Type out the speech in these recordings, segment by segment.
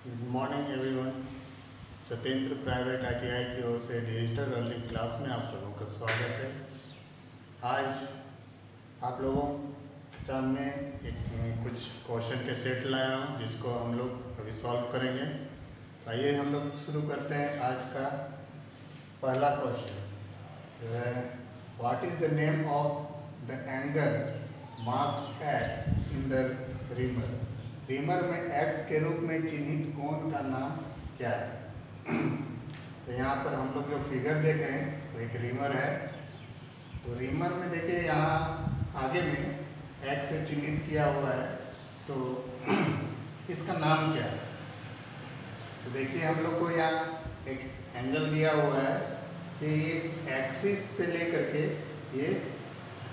Good morning everyone. Satyendra private ITI की ओर से digital learning class में आप सबों का स्वागत है। आज आप लोगों के सामने एक कुछ क्वेश्चन के सेट लाया हूँ जिसको हम लोग अभी सॉल्व करेंगे। तो आइए हम लोग शुरू करते हैं। आज का पहला क्वेश्चन जो है, what is the name of the angle mark x in the reamer. Reamer में एक्स के रूप में चिन्हित कोण का नाम क्या है? तो यहाँ पर हम लोग जो फिगर देख रहे हैं वो एक रीमर है। तो रीमर में देखिए यहाँ आगे में एक्स से चिन्हित किया हुआ है, तो इसका नाम क्या है? तो देखिए हम लोग को यहाँ एक एंगल दिया हुआ है कि ये एक्सिस से लेकर के ये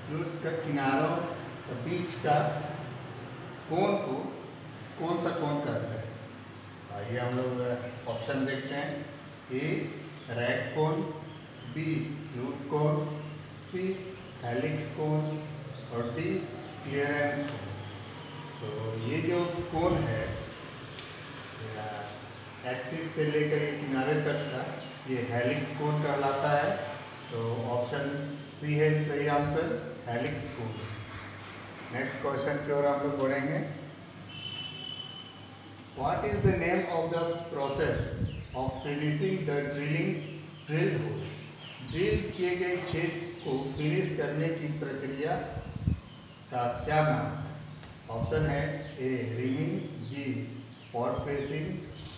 फ्लूइड्स का किनारों का बीच का कोण को कौन सा कोण कहते हैं? आइए हम लोग ऑप्शन देखते हैं। ए रैक कोण, बी फ्लूट कोण, सी हेलिक्स कोण और डी क्लियरेंस कोण। तो ये जो कोण है एक्सिस से लेकर ये किनारे तक का, ये हेलिक्स कोण कहलाता है। तो ऑप्शन सी है सही आंसर, हेलिक्स कोण। नेक्स्ट क्वेश्चन की ओर हम लोग बढ़ेंगे। What is the name of the process of finishing the drilled hole? Drill किए गए छेद को फिनिश करने की प्रक्रिया का क्या नाम है? ऑप्शन है ए रिमिंग, बी स्पॉट फेसिंग,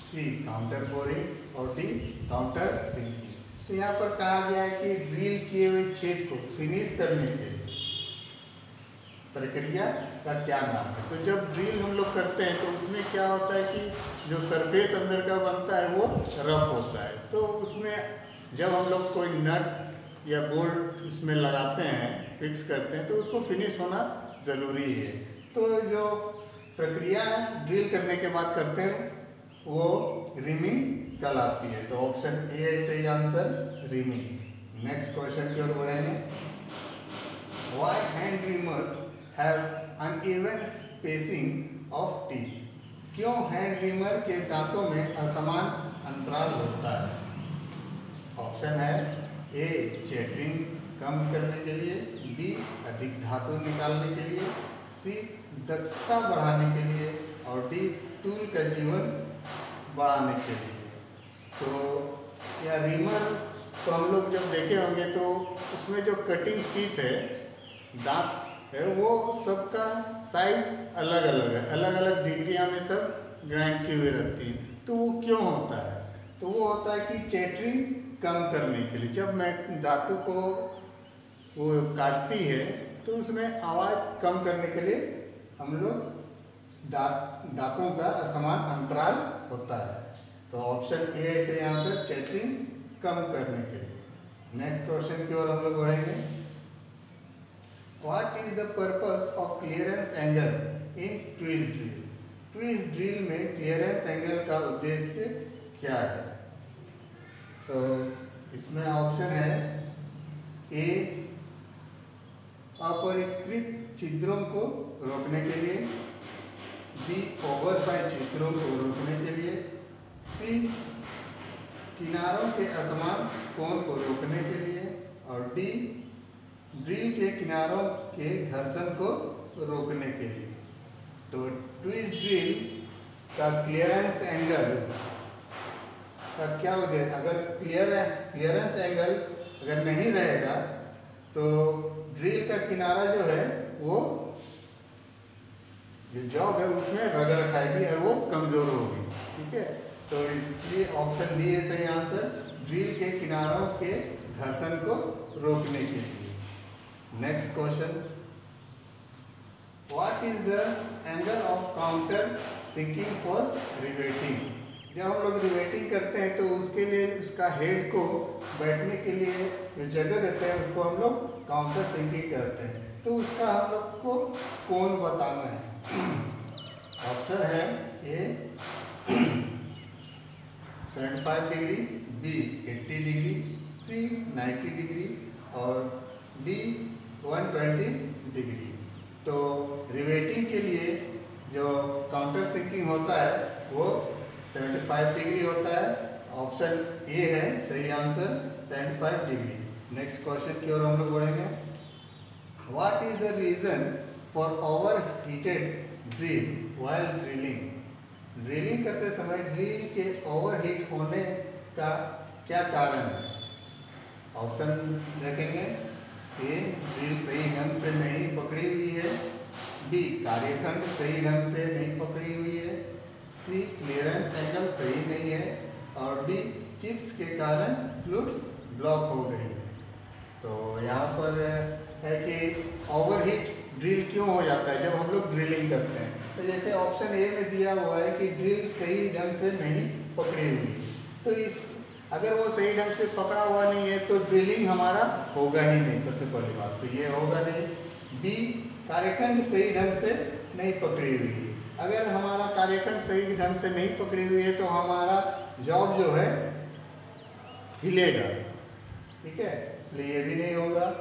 सी काउंटर बोरिंग और डी काउंटर सिंकिंग। तो यहाँ पर कहा गया है कि ड्रिल किए हुए छेद को फिनिश करने के प्रक्रिया का क्या नाम है? तो जब ड्रिल हम लोग करते हैं तो उसमें क्या होता है कि जो सरफेस अंदर का बनता है वो रफ होता है। तो उसमें जब हम लोग कोई नट या बोल्ट उसमें लगाते हैं, फिक्स करते हैं, तो उसको फिनिश होना ज़रूरी है। तो जो प्रक्रिया ड्रिल करने के बाद करते हैं वो रिमिंग कहलाती है। तो ऑप्शन ए है सही आंसर, रिमिंग। नेक्स्ट क्वेश्चन की ओर बढ़ेंगे। Why hand reamers have uneven spacing of teeth? क्यों हैंड रिमर के दांतों में असमान अंतराल होता है? ऑप्शन है ए चेटरिंग कम करने के लिए, बी अधिक धातु निकालने के लिए, सी दक्षता बढ़ाने के लिए और डी टूल का जीवन बढ़ाने के लिए। तो यह रिमर तो हम लोग जब देखे होंगे तो उसमें जो कटिंग टीथ है, दांत है, वो सबका साइज अलग अलग है, अलग अलग डिग्रियाँ में सब ग्राइंड की हुई रहती है। तो वो क्यों होता है? तो वो होता है कि चेटरिंग कम करने के लिए। जब मैं धातु को वो काटती है तो उसमें आवाज़ कम करने के लिए हम लोग दांतों का असमान अंतराल होता है। तो ऑप्शन ए है सही आंसर, चेटरिंग कम करने के लिए। नेक्स्ट क्वेश्चन की ओर हम लोग बढ़ेंगे। What is the purpose of clearance angle in twist drill? Twist drill में क्लियरेंस एंगल का उद्देश्य क्या है? तो इसमें ऑप्शन है ए अपरिकृत छिद्रों को रोकने के लिए, बी ओवरसाइज छिद्रों को रोकने के लिए, सी किनारों के असमान कोण को रोकने के लिए और डी ड्रिल के किनारों के घर्षण को रोकने के लिए। तो ट्विस्ट ड्रिल का क्लियरेंस एंगल का क्या उद्देश्य? अगर क्लियरेंस एंगल अगर नहीं रहेगा तो ड्रिल का किनारा जो है वो जो जॉब है उसमें रगड़ खाएगी और वो कमजोर होगी। ठीक है, तो इसलिए ऑप्शन डी है सही आंसर, ड्रिल के किनारों के घर्षण को रोकने के लिए। Next question, what is the angle of countersinking for riveting? जब हम लोग रिवेटिंग करते हैं तो उसके लिए उसका हेड को बैठने के लिए जो जगह देते हैं उसको हम लोग काउंटर सिंकिंग कहते हैं। तो उसका हम लोग को कोण बताना है। ऑप्शन है ए 75 डिग्री, बी 80 डिग्री, सी 90 डिग्री और डी 120 डिग्री। तो रिवेटिंग के लिए जो काउंटर सिंकिंग होता है वो 75 डिग्री होता है। ऑप्शन ए है सही आंसर, 75 डिग्री। नेक्स्ट क्वेश्चन की ओर हम लोग बढ़ेंगे। What is the reason for overheated drill while drilling? Drilling करते समय ड्रिल के ओवरहीट होने का क्या कारण है? ऑप्शन देखेंगे। ए, ड्रिल सही ढंग से नहीं पकड़ी हुई है। बी, कार्यखंड सही ढंग से नहीं पकड़ी हुई है। सी, क्लियरेंस एंगल सही नहीं है। और डी, चिप्स के कारण फ्लूइड्स ब्लॉक हो गई है। तो यहाँ पर है कि ओवरहीट ड्रिल क्यों हो जाता है जब हम लोग ड्रिलिंग करते हैं। तो जैसे ऑप्शन ए में दिया हुआ है कि ड्रिल सही ढंग से नहीं पकड़ी हुई, तो इस अगर वो सही ढंग से पकड़ा हुआ नहीं है तो ड्रिलिंग हमारा होगा ही नहीं। सबसे पहली बात तो ये होगा नहीं। बी, कार्यखंड सही ढंग से नहीं पकड़ी हुई है। अगर हमारा कार्यखंड सही ढंग से नहीं पकड़ी हुई है तो हमारा जॉब जो है हिलेगा, ठीक है, इसलिए ये भी नहीं होगा।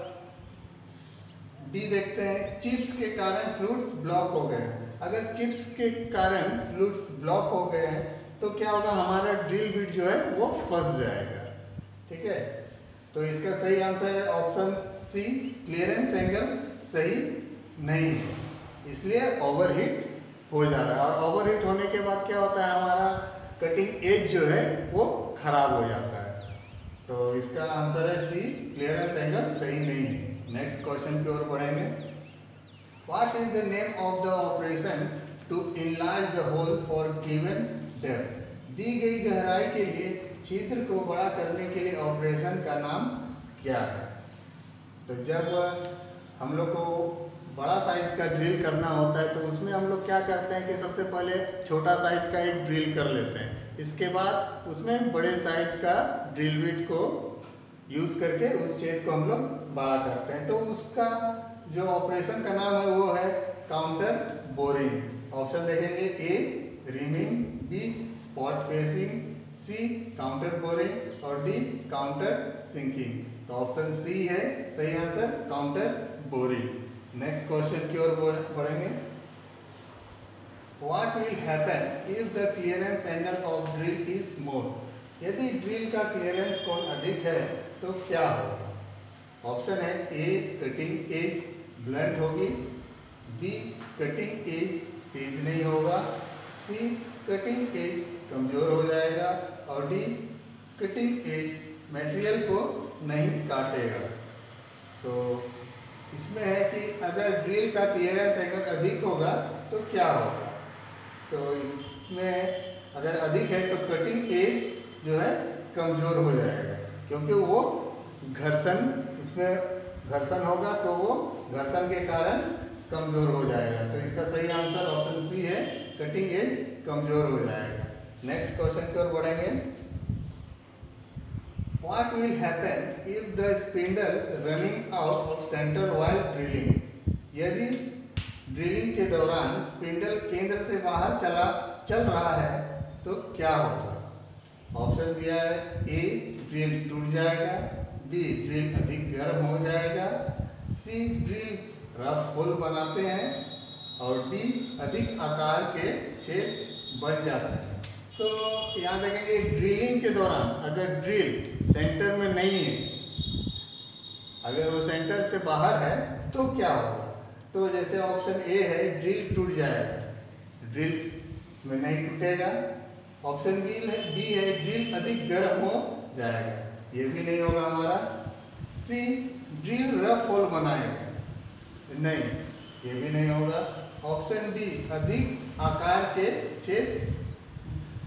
डी देखते हैं, चिप्स के कारण फ्लूइड्स ब्लॉक हो गए। अगर चिप्स के कारण फ्लूइड्स ब्लॉक हो गए हैं तो क्या होगा, हमारा ड्रिल बिट जो है वो फंस जाएगा, ठीक है। तो इसका सही आंसर है ऑप्शन सी, क्लियरेंस एंगल सही नहीं है, इसलिए ओवरहीट हो जा रहा है। और ओवरहीट होने के बाद क्या होता है, हमारा कटिंग एज जो है वो खराब हो जाता है। तो इसका आंसर है सी, क्लियरेंस एंगल सही नहीं है। नेक्स्ट क्वेश्चन की ओर बढ़ेंगे। What is the name of the operation to enlarge the hole for given depth? दी गई गहराई के लिए छिद्र को बड़ा करने के लिए ऑपरेशन का नाम क्या है? तो जब हम लोग को बड़ा साइज का ड्रिल करना होता है तो उसमें हम लोग क्या करते हैं कि सबसे पहले छोटा साइज का एक ड्रिल कर लेते हैं, इसके बाद उसमें बड़े साइज का ड्रिल बिट को यूज करके उस छेद को हम लोग बड़ा करते हैं। तो उसका जो ऑपरेशन का नाम है वो है काउंटर बोरिंग। ऑप्शन देखेंगे, ए, रिमिंग, बी, स्पॉट फेसिंग, सी, काउंटर बोरिंग और डी, काउंटर सिंकिंग। तो ऑप्शन सी है सही answer, counter boring. Next question की ओर बढ़ेंगे। What will happen if the clearance angle of drill is more? यदि ड्रिल का क्लियरेंस कोण अधिक है तो क्या होगा? ऑप्शन है ए, कटिंग एज ब्लंट होगी। बी, कटिंग एज तेज नहीं होगा। सी, कटिंग एज कमजोर हो जाएगा। और डी, कटिंग एज मटेरियल को नहीं काटेगा। तो इसमें है कि अगर ड्रिल का क्लियरेंस एंगल अधिक होगा तो क्या होगा? तो इसमें अगर अधिक है तो कटिंग एज जो है कमजोर हो जाएगा, क्योंकि वो घर्षण, इसमें घर्षण होगा तो वो घर्षण के कारण कमजोर हो जाएगा। तो इसका सही आंसर ऑप्शन सी है, कटिंग एज कमजोर हो जाएगा। नेक्स्ट क्वेश्चन की ओर बढ़ेंगे। What will happen if the spindle running out of center while drilling? यदि ड्रिलिंग के दौरान स्पिंडल केंद्र से बाहर चल रहा है तो क्या होगा? ऑप्शन दिया है, ए, ड्रिल टूट जाएगा। बी, ड्रिल अधिक गर्म हो जाएगा। सी, ड्रिल रफ होल बनाते हैं। और डी, अधिक आकार के छेद बन जाते हैं। तो यहाँ देखेंगे ड्रिलिंग के दौरान अगर ड्रिल सेंटर में नहीं है, अगर वो सेंटर से बाहर है तो क्या होगा? तो जैसे ऑप्शन ए है, ड्रिल टूट जाएगा, ड्रिल इसमें नहीं टूटेगा। ऑप्शन बी है, ड्रिल अधिक गर्म हो जाएगा, ये भी नहीं होगा हमारा। सी, ड्रिल रफ होल बनाएगा, नहीं, ये भी नहीं होगा। ऑप्शन डी, अधिक आकार के छेद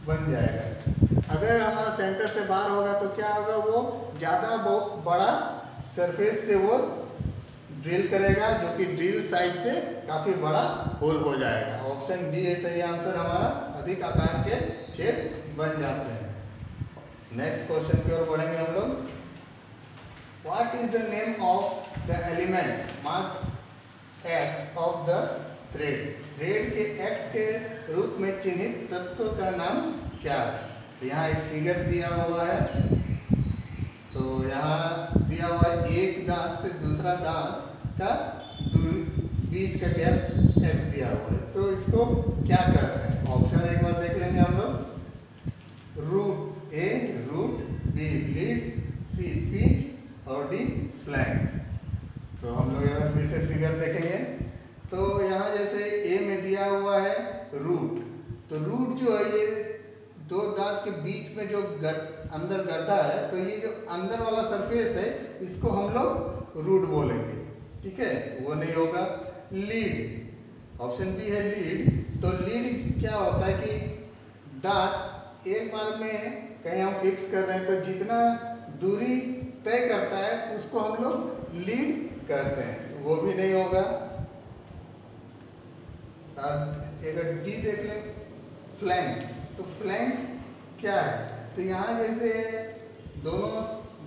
बन जाएगा। अगर हमारा सेंटर से बाहर होगा तो क्या होगा, वो ज़्यादा बड़ा सरफेस से वो ड्रिल करेगा, जो कि ड्रिल साइड से काफ़ी बड़ा होल हो जाएगा। ऑप्शन डी है सही आंसर हमारा, अधिक आकार के छेद बन जाते हैं। नेक्स्ट क्वेश्चन की ओर बढ़ेंगे हम लोग। What is the name of the element mark x of the thread? Thread के एक्स के रूप में चिन्हित तत्व का नाम क्या है? तो यहाँ एक फिगर दिया हुआ है, तो यहाँ दिया हुआ है एक दांत से दूसरा दांत का बीच का गैप एक्स दिया हुआ है। तो इसको क्या कहते हैं? ऑप्शन एक बार देख लेंगे हम लोग। जो है ये दो दांत के बीच में जो अंदर गड्ढा है, तो ये जो अंदर वाला सरफेस है इसको हम लोग रूट बोलेंगे। ठीक है, वो नहीं होगा। लीड, ऑप्शन बी है लीड। तो लीड क्या होता है कि दांत एक बार में कहीं हम फिक्स कर रहे हैं तो जितना दूरी तय करता है उसको हम लोग लीड कहते हैं, वो भी नहीं होगा। एक डी देख लें, फ्लैंक। तो फ्लैंक क्या है? तो यहाँ जैसे दोनों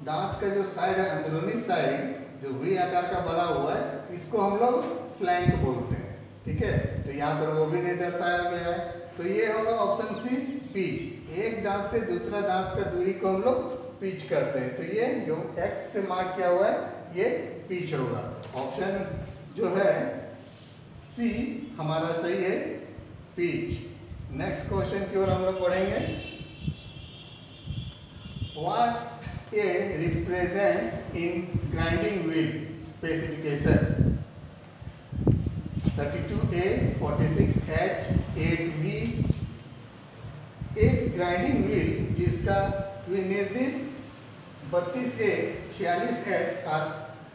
दांत का जो साइड है, अंदरूनी साइड जो वी आकार का बना हुआ है, इसको हम लोग फ्लैंक बोलते हैं। ठीक है, तो यहाँ पर वो भी नहीं दर्शाया गया है, तो ये होगा ऑप्शन सी, पिच। एक दांत से दूसरा दांत का दूरी को हम लोग पिच करते हैं, तो ये जो एक्स से मार्क किया हुआ है ये पिच होगा। ऑप्शन जो है सी हमारा सही है, पिच। नेक्स्ट क्वेश्चन की ओर हम लोग पढ़ेंगे। What A represents in grinding wheel specification? 32A, 46H, 8V। एक ग्राइंडिंग व्हील जिसका विनिर्देश 32A, 46H और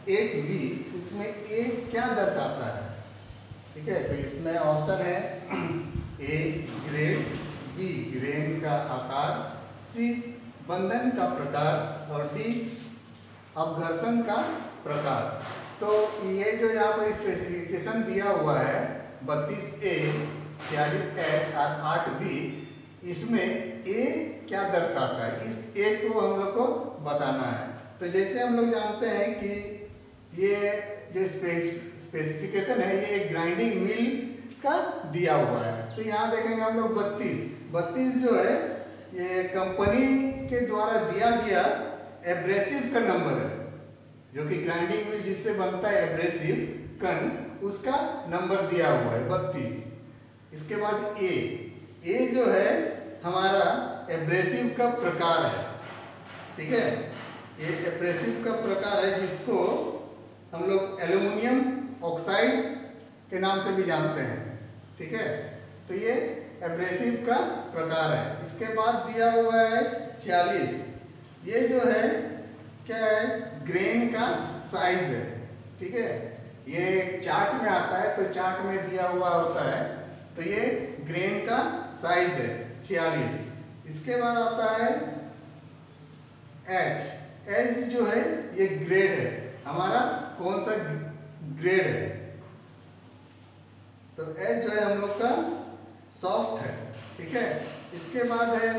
8V, उसमें A क्या दर्शाता है? ठीक है, तो इसमें ऑप्शन है ए ग्रेड, बी ग्रेन का आकार, सी बंधन का प्रकार और डी अपघर्षण का प्रकार। तो ये जो यहाँ पर स्पेसिफिकेशन दिया हुआ है 32A, 46H और 8V, इसमें ए क्या दर्शाता है, इस ए को हम लोग को बताना है। तो जैसे हम लोग जानते हैं कि ये जो स्पेसिफिकेशन है ये ग्राइंडिंग व्हील का दिया हुआ है, तो यहाँ देखेंगे हम लोग 32 जो है ये कंपनी के द्वारा दिया गया एब्रेसिव का नंबर है, जो कि ग्राइंडिंग व्हील जिससे बनता है एब्रेसिव कन, उसका नंबर दिया हुआ है 32। इसके बाद ए जो है हमारा एब्रेसिव का प्रकार है। ठीक है, ये एब्रेसिव का प्रकार है जिसको हम लोग एल्युमिनियम ऑक्साइड के नाम से भी जानते हैं। ठीक है, तो ये एब्रेसिव का प्रकार है। इसके बाद दिया हुआ है 46, ये जो है क्या है, ग्रेन का साइज है। ठीक है, ये चार्ट में आता है, तो चार्ट में दिया हुआ होता है, तो ये ग्रेन का साइज है 46। इसके बाद आता है एच जो है ये ग्रेड है, हमारा कौन सा ग्रेड है, तो एच जो है हम लोग का सॉफ्ट है। ठीक है, इसके बाद है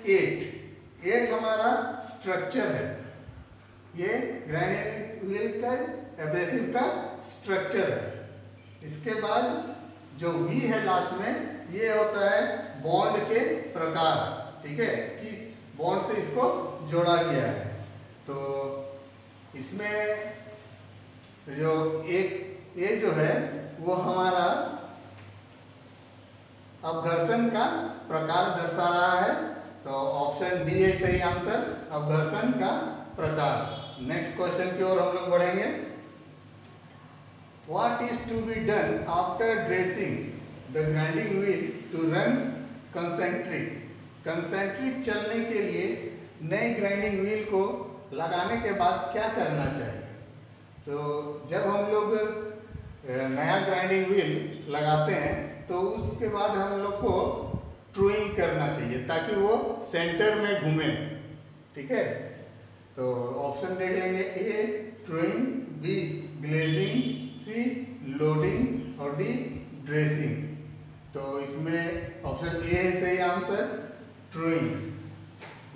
8 हमारा स्ट्रक्चर है, ये ग्राइंडिंग व्हील का एब्रेसिव का स्ट्रक्चर है। इसके बाद जो वी है लास्ट में, ये होता है बॉन्ड के प्रकार। ठीक है, किस बॉन्ड से इसको जोड़ा गया है, तो इसमें जो एक ए जो है वो हमारा अपघर्षण का प्रकार दर्शा रहा है, तो ऑप्शन डी है सही आंसर, अपघर्षण का प्रकार। नेक्स्ट क्वेश्चन की ओर हम लोग बढ़ेंगे। What is to be done after dressing the grinding wheel to run concentric चलने के लिए नई ग्राइंडिंग व्हील को लगाने के बाद क्या करना चाहिए? तो जब हम लोग नया ग्राइंडिंग व्हील लगाते हैं तो उसके बाद हम लोग को ट्रूइंग करना चाहिए ताकि वो सेंटर में घूमे। ठीक है, तो ऑप्शन देख लेंगे, ए ट्रूइंग, बी ग्लेजिंग, सी लोडिंग और डी ड्रेसिंग। तो इसमें ऑप्शन ए है सही आंसर, ट्रूइंग।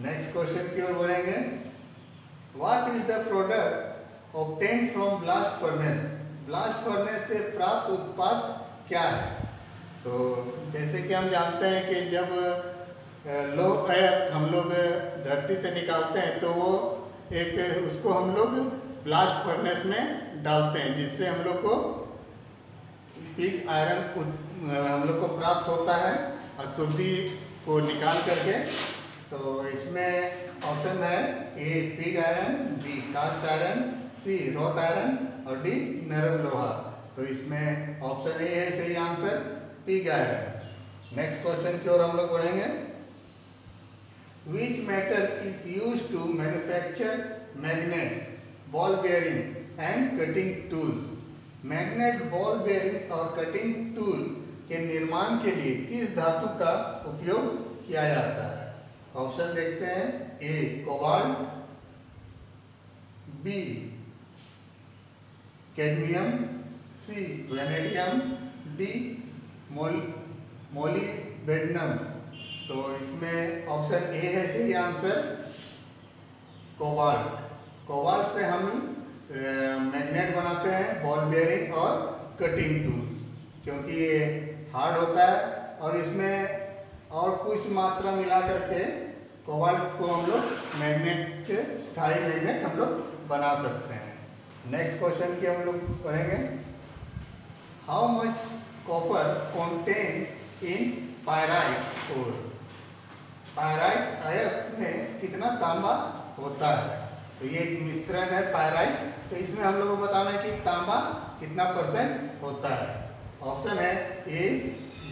नेक्स्ट क्वेश्चन की ओर बढ़ेंगे। What is the product obtained from blast furnace? Blast furnace से प्राप्त उत्पाद क्या है? तो जैसे कि हम जानते हैं कि जब लौह अयस्क हम लोग धरती से निकालते हैं तो वो उसको हम लोग ब्लास्ट फर्नेस में डालते हैं, जिससे हम लोग को पिग आयरन हम लोग को प्राप्त होता है, अशुद्धि को निकाल करके। तो इसमें ऑप्शन है A pig iron, B cast iron, C wrought iron और डी नरम लोहा। तो इसमें ऑप्शन ए है सही answer, pig iron. Next question की ओर हम लोग बढ़ेंगे। Which metal is use to manufacture magnets, ball bearing and cutting tools. Magnet, ball bearing और कटिंग टूल के निर्माण के लिए किस धातु का उपयोग किया जाता है? ऑप्शन देखते हैं। ए कोबाल्ट, बी कैडमियम, सी वेनेडियम, डी मोलिबेडनम। तो इसमें ऑप्शन ए है सही आंसर, कोबाल्ट। कोबाल्ट से हम मैग्नेट बनाते हैं, बॉल बेयरिंग और कटिंग टूल्स, क्योंकि ये हार्ड होता है और इसमें और कुछ मात्रा मिला करके कोबाल्ट को हम लोग मैग्नेट, स्थायी मैग्नेट हम लोग बना सकते हैं। नेक्स्ट क्वेश्चन की हम लोग पढ़ेंगे। How much copper contains in pyrite ore. Pyrite अयस्क में कितना तांबा होता है? तो ये एक मिश्रण है पायराइट, तो इसमें हम लोग को बताना है कि तांबा कितना % होता है। ऑप्शन है ए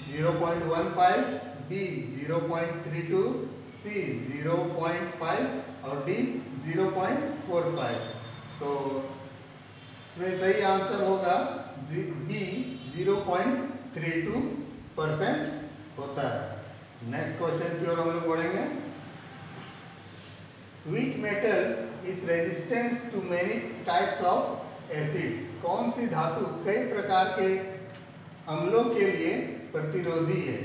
0.15, बी 0.32, सी 0.5 और डी 0.45। तो इसमें सही आंसर होगा बी 0.32% होता है। नेक्स्ट क्वेश्चन की ओर हम लोग बढ़ेंगे। Which metal is resistant to many types of acids? कौन सी धातु कई प्रकार के अम्लों के लिए प्रतिरोधी है?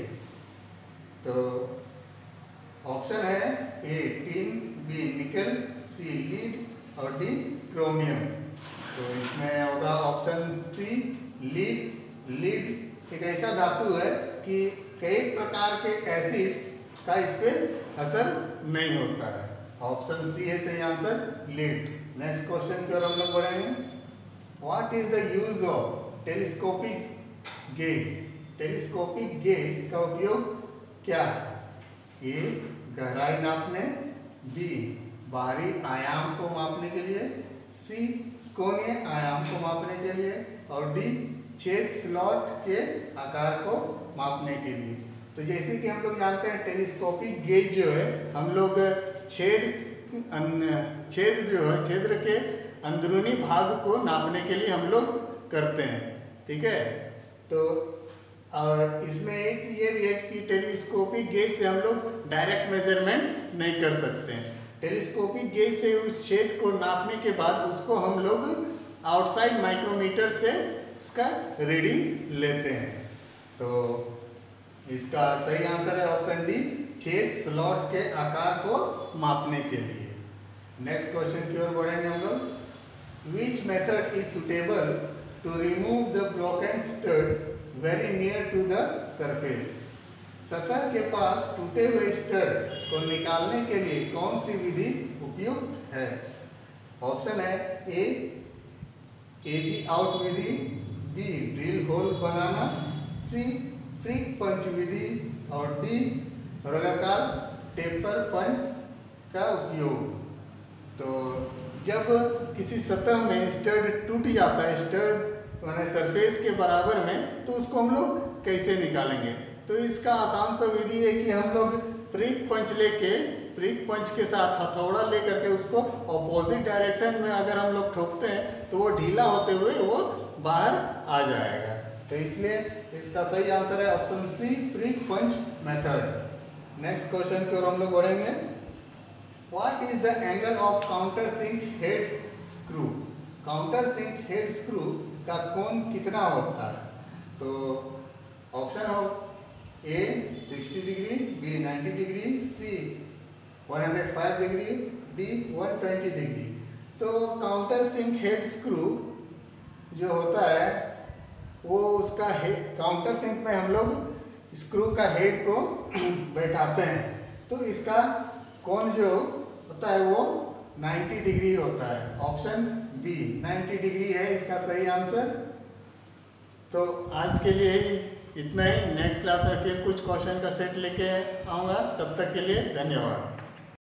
तो ऑप्शन है ए टिन, बी निकल, सी लीड और डी क्रोमियम। तो इसमें होगा ऑप्शन सी लीड। लीड एक ऐसा धातु है कि कई प्रकार के एसिड्स का इस पर असर नहीं होता है। ऑप्शन सी है सही आंसर, लीड। नेक्स्ट क्वेश्चन की ओर हम लोग बढ़ेंगे। What is the use of telescopic gauge? Telescopic gauge का उपयोग क्या है? ए गहराई नापने, बी बाहरी आयाम को मापने के लिए, सी कोणीय आयाम को मापने के लिए और डी छेद स्लॉट के आकार को मापने के लिए। तो जैसे कि हम लोग जानते हैं टेलीस्कोपिक गेज जो है हम लोग छेद जो है क्षेत्र के अंदरूनी भाग को नापने के लिए हम लोग करते हैं, ठीक है। तो और इसमें एक ये भी है कि टेलीस्कोपिक गेज से हम लोग डायरेक्ट मेजरमेंट नहीं कर सकते हैं। टेलीस्कोपिक गेज से उस छेद को नापने के बाद उसको हम लोग आउटसाइड माइक्रोमीटर से उसका रीडिंग लेते हैं। तो इसका सही आंसर है ऑप्शन डी, छेद स्लॉट के आकार को मापने के लिए। नेक्स्ट क्वेश्चन की ओर बढ़ेंगे हम लोग। Which method is suitable to remove the broken stud very near to the surface? सतह के पास टूटे हुए स्टड को निकालने के लिए कौन सी विधि उपयुक्त है? ऑप्शन है ए एजी आउट विधि, बी ड्रिल होल बनाना, सी प्रिक पंच विधि और डी वर्गाकार टेपर पंच का उपयोग। तो जब किसी सतह में स्टड टूट जाता है, स्टड माने सरफेस के बराबर में, तो उसको हम लोग कैसे निकालेंगे? तो इसका आसान सा विधि है कि हम लोग प्रिक पंच के साथ हथौड़ा लेकर के उसको ऑपोजिट डायरेक्शन में अगर हम लोग ठोकते हैं तो वो ढीला होते हुए वो बाहर आ जाएगा। तो इसलिए इसका सही आंसर है option C, prick punch method. Next question की ओर हम लोग बढ़ेंगे। What is the angle of countersink head screw? Countersink head screw का कोण कितना होता है? तो ऑप्शन हो A 60 degree, B 90 degree, C 105 degree, D 120 degree. तो काउंटर सिंक हेड स्क्रू जो होता है वो उसका काउंटर सिंक में हम लोग स्क्रू का हेड को बैठाते हैं, तो इसका कोण जो होता है वो 90 डिग्री होता है। ऑप्शन बी 90 डिग्री है इसका सही आंसर। तो आज के लिए इतना ही। नेक्स्ट क्लास में फिर कुछ क्वेश्चन का सेट लेके आऊँगा, तब तक के लिए धन्यवाद।